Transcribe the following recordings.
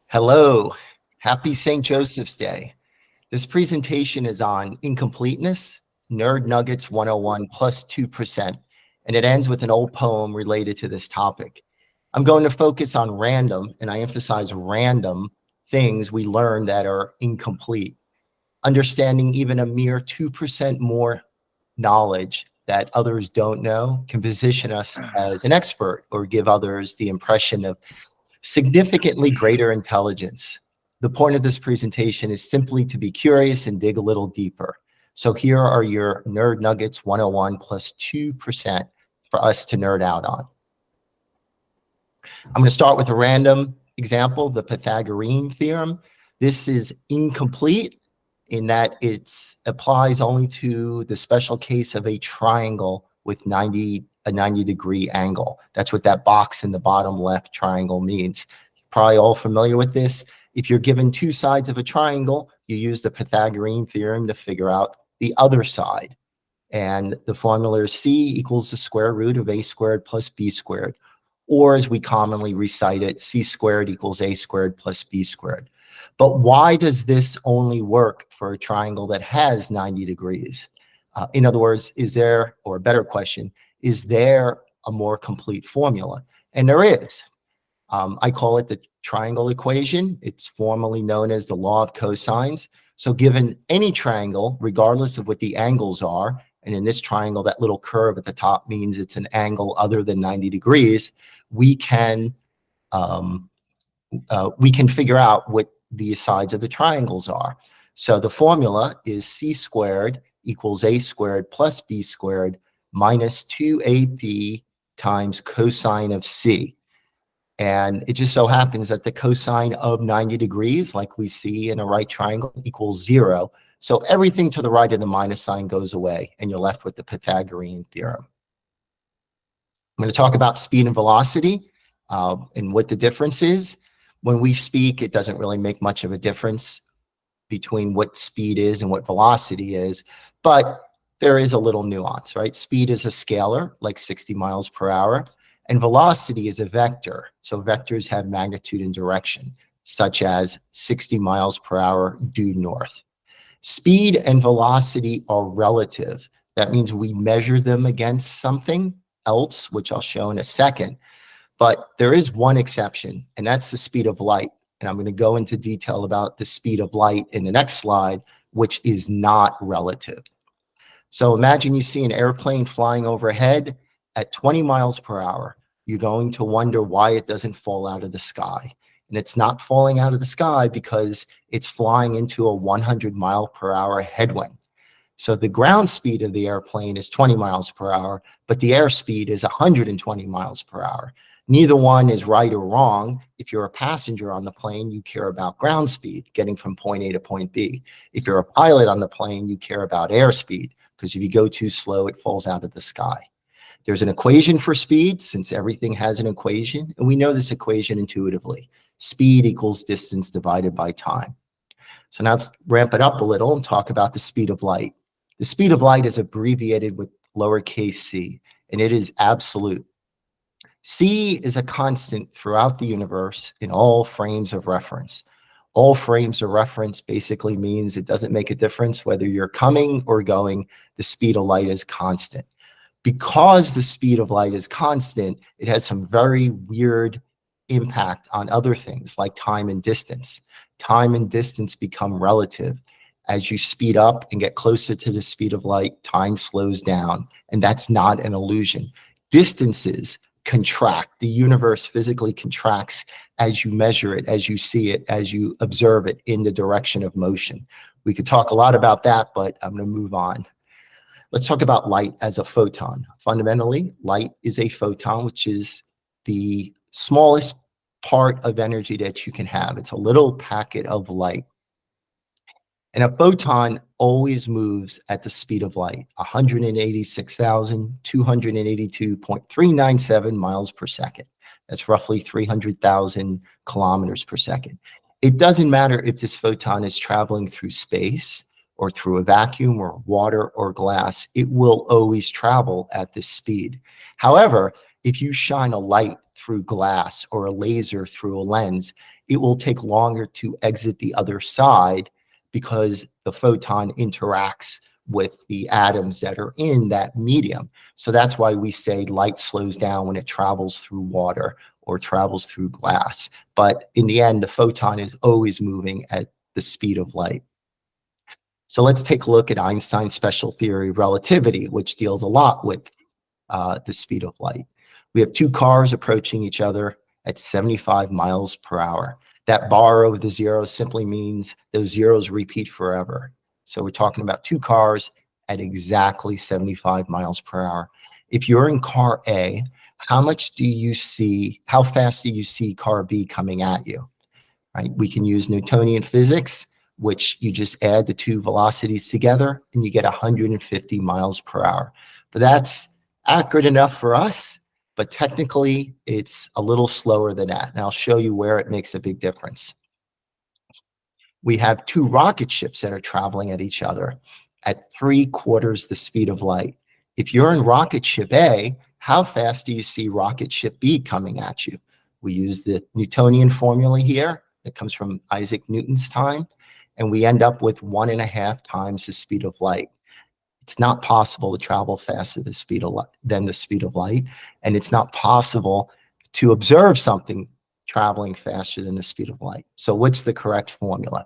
Hello, happy St. Joseph's Day. This presentation is on incompleteness, Nerd Nuggets 101 plus 2%, and it ends with an old poem related to this topic. I'm going to focus on random, and I emphasize random things we learn that are incomplete. Understanding even a mere 2% more knowledge that others don't know can position us as an expert or give others the impression of significantly greater intelligence. The point of this presentation is simply to be curious and dig a little deeper. So here are your Nerd Nuggets 101 plus 2% for us to nerd out on. I'm going to start with a random example, the Pythagorean theorem. This is incomplete in that it applies only to the special case of a triangle with a 90-degree angle. That's what that box in the bottom left triangle means. You're probably all familiar with this. If you're given two sides of a triangle, you use the Pythagorean theorem to figure out the other side. And the formula is C equals the square root of a squared plus b squared. Or as we commonly recite it, C squared equals a squared plus b squared. But why does this only work for a triangle that has 90 degrees? In other words, is there, or a better question, is there a more complete formula? And there is. I call it the triangle equation. It's formally known as the law of cosines. So given any triangle, regardless of what the angles are, and in this triangle, that little curve at the top means it's an angle other than 90 degrees, we can figure out what the sides of the triangles are. So the formula is C squared equals a squared plus b squared minus 2ab times cosine of c. And it just so happens that the cosine of 90 degrees, like we see in a right triangle, equals 0. So everything to the right of the minus sign goes away, and you're left with the Pythagorean theorem. I'm going to talk about speed and velocity and what the difference is. When we speak, it doesn't really make much of a difference between what speed is and what velocity is, but there is a little nuance, right? Speed is a scalar, like 60 miles per hour, and velocity is a vector. So vectors have magnitude and direction, such as 60 miles per hour due north. Speed and velocity are relative. That means we measure them against something else, which I'll show in a second. But there is one exception, and that's the speed of light. And I'm going to go into detail about the speed of light in the next slide, which is not relative. So imagine you see an airplane flying overhead at 20 miles per hour. You're going to wonder why it doesn't fall out of the sky. And it's not falling out of the sky because it's flying into a 100 mile per hour headwind. So the ground speed of the airplane is 20 miles per hour, but the airspeed is 120 miles per hour. Neither one is right or wrong. If you're a passenger on the plane, you care about ground speed, getting from point A to point B. If you're a pilot on the plane, you care about airspeed, because if you go too slow, it falls out of the sky. There's an equation for speed, since everything has an equation, and we know this equation intuitively. Speed equals distance divided by time. So now let's ramp it up a little and talk about the speed of light. The speed of light is abbreviated with lowercase c, and it is absolute. C is a constant throughout the universe in all frames of reference. All frames of reference basically means it doesn't make a difference whether you're coming or going, the speed of light is constant. Because the speed of light is constant, it has some very weird impact on other things like time and distance. Time and distance become relative. As you speed up and get closer to the speed of light, time slows down, and that's not an illusion. Distances contract. The universe physically contracts as you measure it, as you see it, as you observe it in the direction of motion. We could talk a lot about that, but I'm going to move on. Let's talk about light as a photon. Fundamentally, light is a photon, which is the smallest part of energy that you can have. It's a little packet of light. And a photon always moves at the speed of light, 186,282.397 miles per second. That's roughly 300,000 kilometers per second. It doesn't matter if this photon is traveling through space or through a vacuum or water or glass, it will always travel at this speed. However, if you shine a light through glass or a laser through a lens, it will take longer to exit the other side because the photon interacts with the atoms that are in that medium. So that's why we say light slows down when it travels through water or travels through glass. But in the end, the photon is always moving at the speed of light. So let's take a look at Einstein's special theory of relativity, which deals a lot with the speed of light. We have two cars approaching each other at 75 miles per hour. That bar over the zero simply means those zeros repeat forever. So we're talking about two cars at exactly 75 miles per hour. If you're in car A, how fast do you see car B coming at you? Right? We can use Newtonian physics, which you just add the two velocities together and you get 150 miles per hour. But that's accurate enough for us, but technically it's a little slower than that. And I'll show you where it makes a big difference. We have two rocket ships that are traveling at each other at 3/4 the speed of light. If you're in rocket ship A, how fast do you see rocket ship B coming at you? We use the Newtonian formula here. It comes from Isaac Newton's time, and we end up with 1.5 times the speed of light. It's not possible to travel faster than the speed of light, and it's not possible to observe something traveling faster than the speed of light. So what's the correct formula?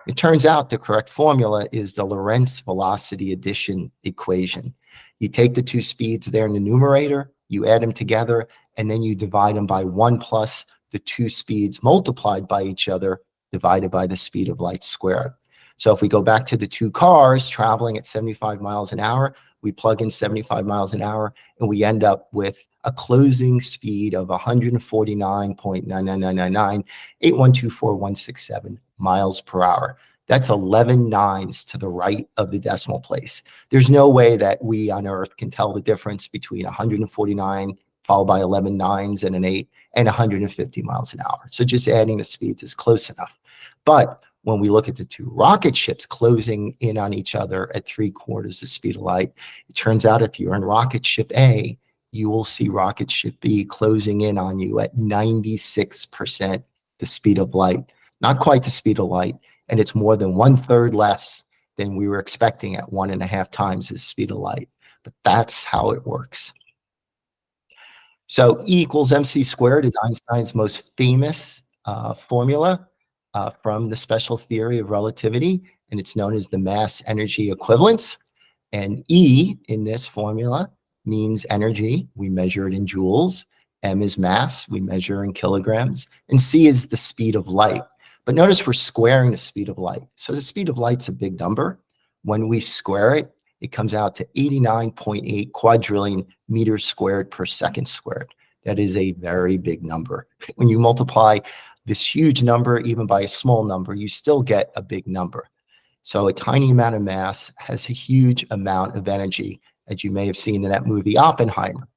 It turns out the correct formula is the Lorentz velocity addition equation. You take the two speeds there in the numerator, you add them together, and then you divide them by 1 plus the two speeds multiplied by each other divided by the speed of light squared. So if we go back to the two cars traveling at 75 miles an hour, we plug in 75 miles an hour, and we end up with a closing speed of 149.99998124167 miles per hour. That's 11 nines to the right of the decimal place. There's no way that we on Earth can tell the difference between 149 followed by 11 nines and an 8 and 150 miles an hour. So just adding the speeds is close enough. But when we look at the two rocket ships closing in on each other at 3/4 the speed of light, it turns out if you're in rocket ship A, you will see rocket ship B closing in on you at 96% the speed of light. Not quite the speed of light, and it's more than 1/3 less than we were expecting at 1.5 times the speed of light. But that's how it works. So E equals mc squared is Einstein's most famous formula from the special theory of relativity, and it's known as the mass-energy equivalence. And E in this formula means energy. We measure it in joules. M is mass. We measure in kilograms. And C is the speed of light. But notice we're squaring the speed of light. So the speed of light's a big number. When we square it, it comes out to 89.8 quadrillion meters squared per second squared. That is a very big number. When you multiply this huge number, even by a small number, you still get a big number. So a tiny amount of mass has a huge amount of energy, as you may have seen in that movie Oppenheimer.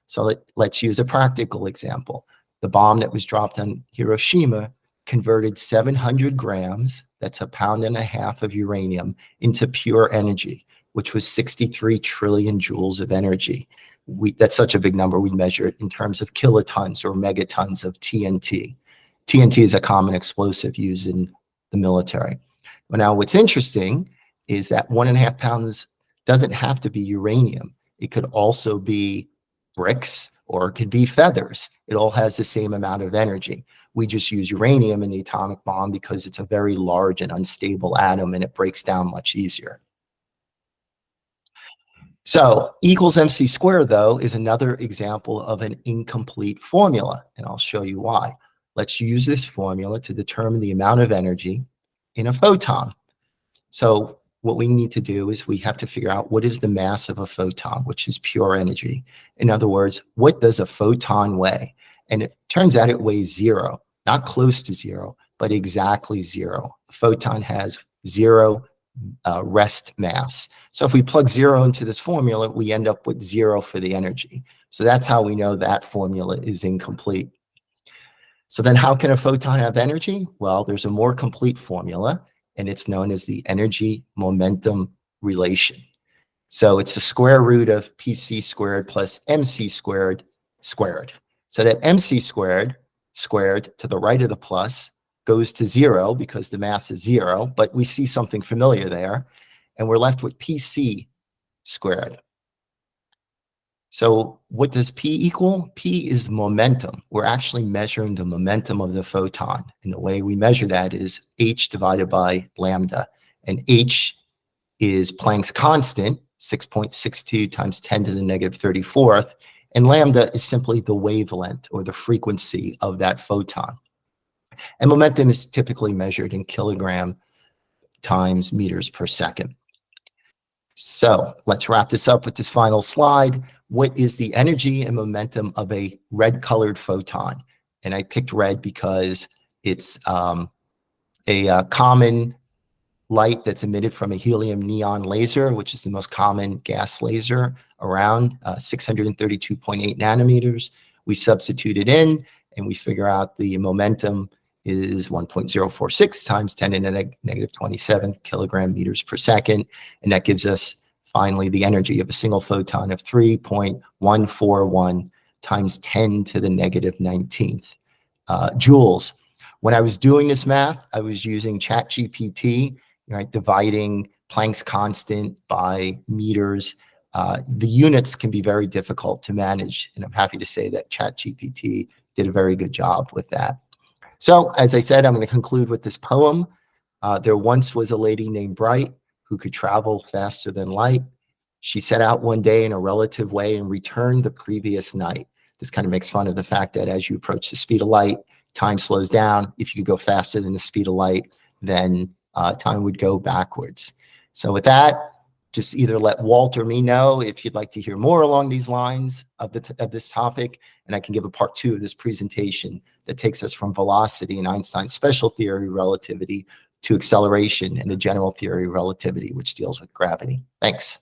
So let's use a practical example. The bomb that was dropped on Hiroshima converted 700 grams, that's 1.5 pounds of uranium, into pure energy, which was 63 trillion joules of energy. That's such a big number, we measure it in terms of kilotons or megatons of TNT. TNT is a common explosive used in the military. Well, now what's interesting is that 1.5 pounds doesn't have to be uranium. It could also be bricks or it could be feathers. It all has the same amount of energy. We just use uranium in the atomic bomb because it's a very large and unstable atom and it breaks down much easier. So E equals mc squared, though, is another example of an incomplete formula, and I'll show you why. Let's use this formula to determine the amount of energy in a photon. So what we need to do is we have to figure out what is the mass of a photon, which is pure energy. In other words, what does a photon weigh? And it turns out it weighs zero, not close to zero, but exactly zero. A photon has zero rest mass. So if we plug zero into this formula, we end up with zero for the energy. So that's how we know that formula is incomplete. So then how can a photon have energy? Well, there's a more complete formula, and it's known as the energy momentum relation. So it's the square root of PC squared plus MC squared squared. So that mc squared to the right of the plus goes to 0 because the mass is 0, but we see something familiar there, and we're left with pc squared. So what does P equal? P is momentum. We're actually measuring the momentum of the photon. And the way we measure that is h divided by lambda. And h is Planck's constant, 6.62 times 10 to the negative 34th. And lambda is simply the wavelength or the frequency of that photon. And momentum is typically measured in kilogram times meters per second. So let's wrap this up with this final slide. What is the energy and momentum of a red-colored photon? And I picked red because it's a common light that's emitted from a helium neon laser, which is the most common gas laser around, 632.8 nanometers. We substitute it in, and we figure out the momentum is 1.046 times 10 to the negative 27 kilogram meters per second. And that gives us finally the energy of a single photon of 3.141 times 10 to the negative 19th joules. When I was doing this math, I was using ChatGPT, right, dividing Planck's constant by meters. The units can be very difficult to manage, and I'm happy to say that ChatGPT did a very good job with that. So, as I said, I'm going to conclude with this poem. There once was a lady named Bright who could travel faster than light. She set out one day in a relative way and returned the previous night. This kind of makes fun of the fact that as you approach the speed of light, time slows down. If you could go faster than the speed of light, then time would go backwards. So with that, just either let Walt or me know if you'd like to hear more along these lines of this topic, and I can give a part 2 of this presentation that takes us from velocity and Einstein's special theory of relativity to acceleration and the general theory of relativity, which deals with gravity. Thanks.